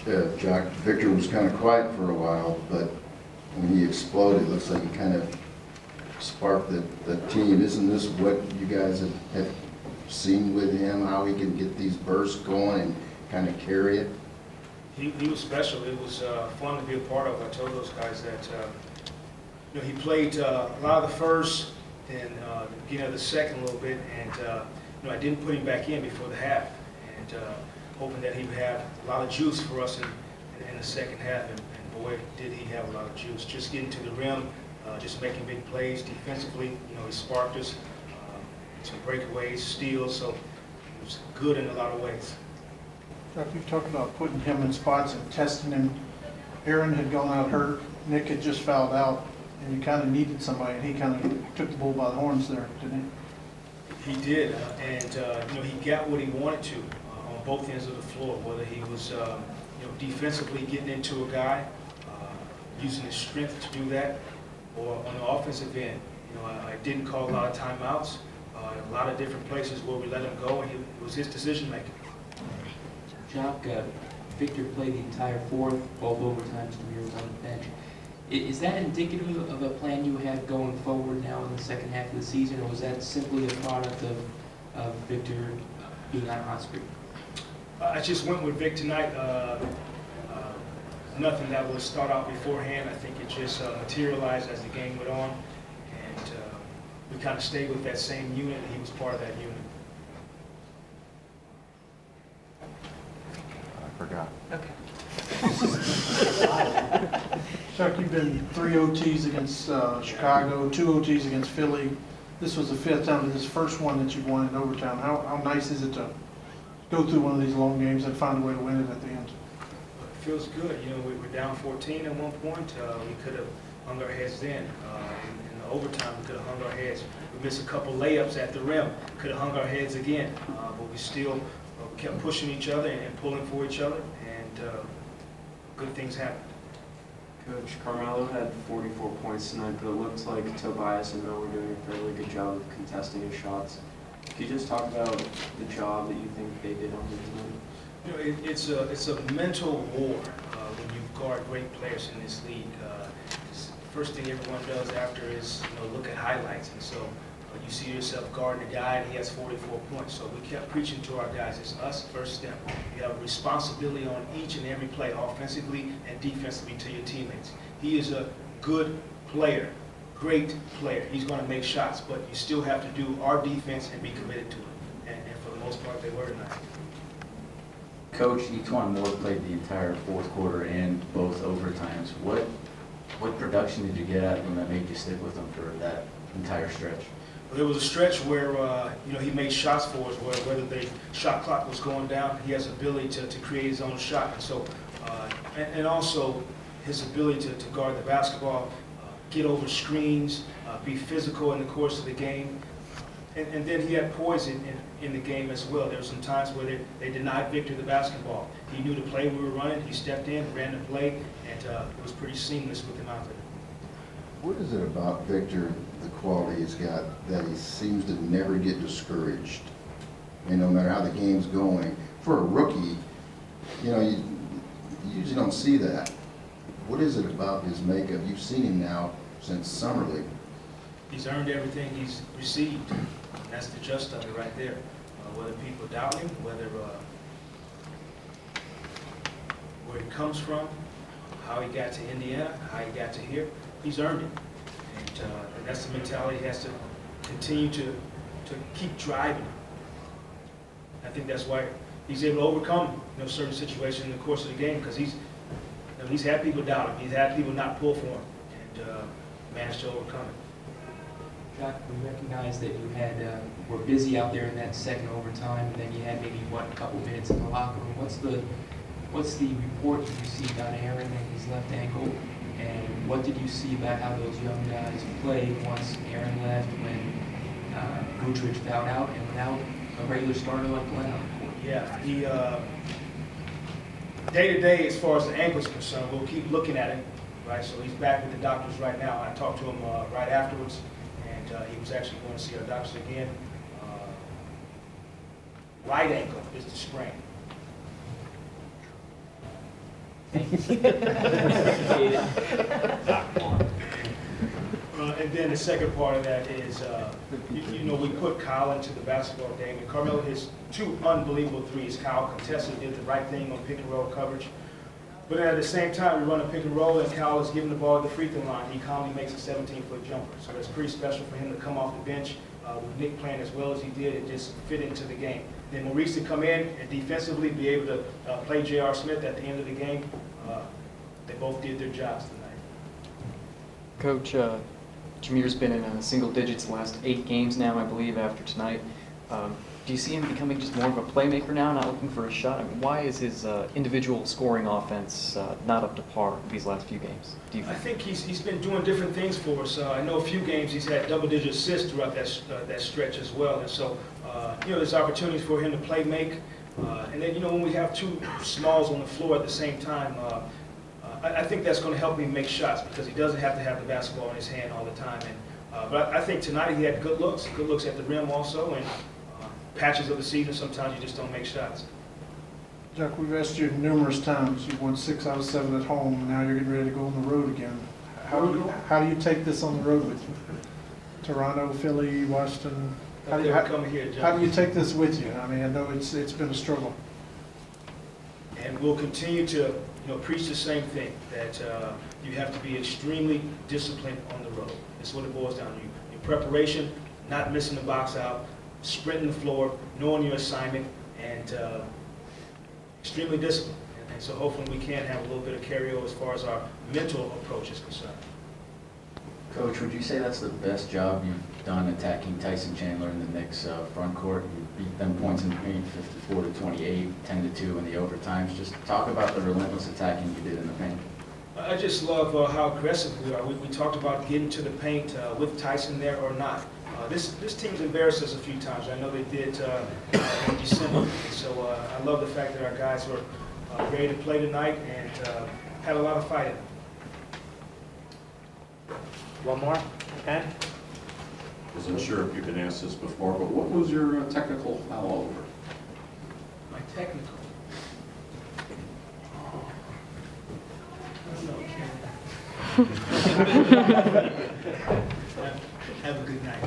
Jacque, Victor was kind of quiet for a while, but when he exploded, it looks like he kind of sparked the team. Isn't this what you guys have seen with him, how he can get these bursts going and kind of carry it? He was special. It was fun to be a part of. I told those guys that he played a lot of the first and the beginning of the second a little bit, and I didn't put him back in before the half, and hoping that he would have a lot of juice for us in the second half, and boy, did he have a lot of juice. Just getting to the rim, just making big plays defensively. He sparked us, some breakaways, steals, so it was good in a lot of ways. Jacque, you talked about putting him in spots and testing him. Aaron had gone out hurt, Nick had just fouled out, and you kind of needed somebody, and he kind of took the bull by the horns there, didn't he? He did, and he got what he wanted to on both ends of the floor, whether he was defensively getting into a guy, using his strength to do that, or on the offensive end. I didn't call a lot of timeouts, a lot of different places where we let him go, and it was his decision making. Jacque, Victor played the entire fourth, both overtimes when he was on the bench. Is that indicative of a plan you have going forward now in the second half of the season, or was that simply a product of Victor being on a hot streak? I just went with Vic tonight. Nothing that was thought out beforehand. I think it just materialized as the game went on, and we kind of stayed with that same unit, and he was part of that unit. Forgot. Okay. Jacque, you've been 3 OTs against Chicago, 2 OTs against Philly. This was the 5th time, but this first one that you've won in overtime. How nice is it to go through one of these long games and find a way to win it at the end? It feels good. We were down 14 at one point. We could have hung our heads then. In the overtime, we could have hung our heads. We missed a couple layups at the rim. Could have hung our heads again, but we still kept pushing each other and pulling for each other, and good things happened. Coach, Carmelo had 44 points tonight, but it looks like Tobias and Mo were doing a fairly good job of contesting his shots. Could you just talk about the job that you think they did on the team? It's a mental war when you guard great players in this league. First thing everyone does after is look at highlights, and so you see yourself guarding a guy and he has 44 points. So we kept preaching to our guys, it's us first step. You have a responsibility on each and every play, offensively and defensively, to your teammates. He is a good player, great player. He's going to make shots, but you still have to do our defense and be committed to it. And for the most part, they were tonight. Coach, Etwan Moore played the entire fourth quarter and both overtimes. What production did you get out of him that made you stick with him for that entire stretch? Well, there was a stretch where he made shots for us, whether the shot clock was going down, he has the ability to create his own shot. And so, and also his ability to guard the basketball, get over screens, be physical in the course of the game. And then he had poise in the game as well. There were some times where they denied Victor the basketball. He knew the play we were running, he stepped in, ran the play, and it was pretty seamless with him out there. What is it about Victor, the quality he's got, that he seems to never get discouraged? No matter how the game's going. For a rookie, you usually don't see that. What is it about his makeup? You've seen him now since Summer League. He's earned everything he's received. And that's the gist of it right there. Whether people doubt him, whether where he comes from, how he got to Indiana, how he got to here, he's earned it. And that's the mentality he has to continue to keep driving. I think that's why he's able to overcome certain situations in the course of the game, because he's had people doubt him, he's had people not pull for him, and managed to overcome it. Jacque, we recognize that you were busy out there in that second overtime, and then you had maybe a couple minutes in the locker room. What's the report that you see on Aaron and his left ankle, and what did you see about how those young guys played once Aaron left, when Gutrich fouled out, and without a regular starter like Glenn on the court? Yeah, he day to day, as far as the ankle's concerned, we'll keep looking at him, right? So he's back with the doctors right now. I talked to him right afterwards, and he was actually going to see our doctors again. Right ankle is the sprain. And then the second part of that is, you know, we put Kyle into the basketball game, and Carmelo hits 2 unbelievable threes. Kyle contested, did the right thing on pick and roll coverage. But at the same time, we run a pick and roll, and Kyle is giving the ball at the free throw line. He calmly makes a 17-foot jumper. So that's pretty special for him to come off the bench with Nick playing as well as he did and just fit into the game. Then Maurice to come in and defensively be able to play J.R. Smith at the end of the game. They both did their jobs tonight. Coach, Jameer's been in single digits the last 8 games now, I believe, after tonight. Do you see him becoming just more of a playmaker now, not looking for a shot? I mean, why is his individual scoring offense not up to par these last few games, do you I think? think he's been doing different things for us. I know a few games he's had double-digit assists throughout that stretch as well. And so, you know, there's opportunities for him to play make. And then, you know, when we have 2 smalls on the floor at the same time, I think that's going to help him make shots because he doesn't have to have the basketball in his hand all the time. And but I think tonight he had good looks at the rim also, and patches of the season sometimes you just don't make shots. Jacque, we've asked you numerous times. You've won 6 out of 7 at home, and now you're getting ready to go on the road again. How do you take this on the road with you? Toronto, Philly, Washington. How do you take this with you? I mean, I know it's been a struggle. And we'll continue to, you know, preach the same thing, that you have to be extremely disciplined on the road. That's what it boils down to. Your preparation, not missing the box out, sprinting the floor, knowing your assignment, and extremely disciplined. And so hopefully we can have a little bit of carryover as far as our mental approach is concerned. Coach, would you say that's the best job you've done attacking Tyson Chandler in the Knicks front court? You beat them points in the paint 54-28, 10-2 in the overtimes. Just talk about the relentless attacking you did in the paint. I just love how aggressive we are. We talked about getting to the paint with Tyson there or not. This team's embarrassed us a few times. I know they did in December. So I love the fact that our guys were ready to play tonight and had a lot of fight in them. One more, okay? Wasn't sure if you've been asked this before, but what was your technical foul over? My technical. I don't know, Ken. Have a good night.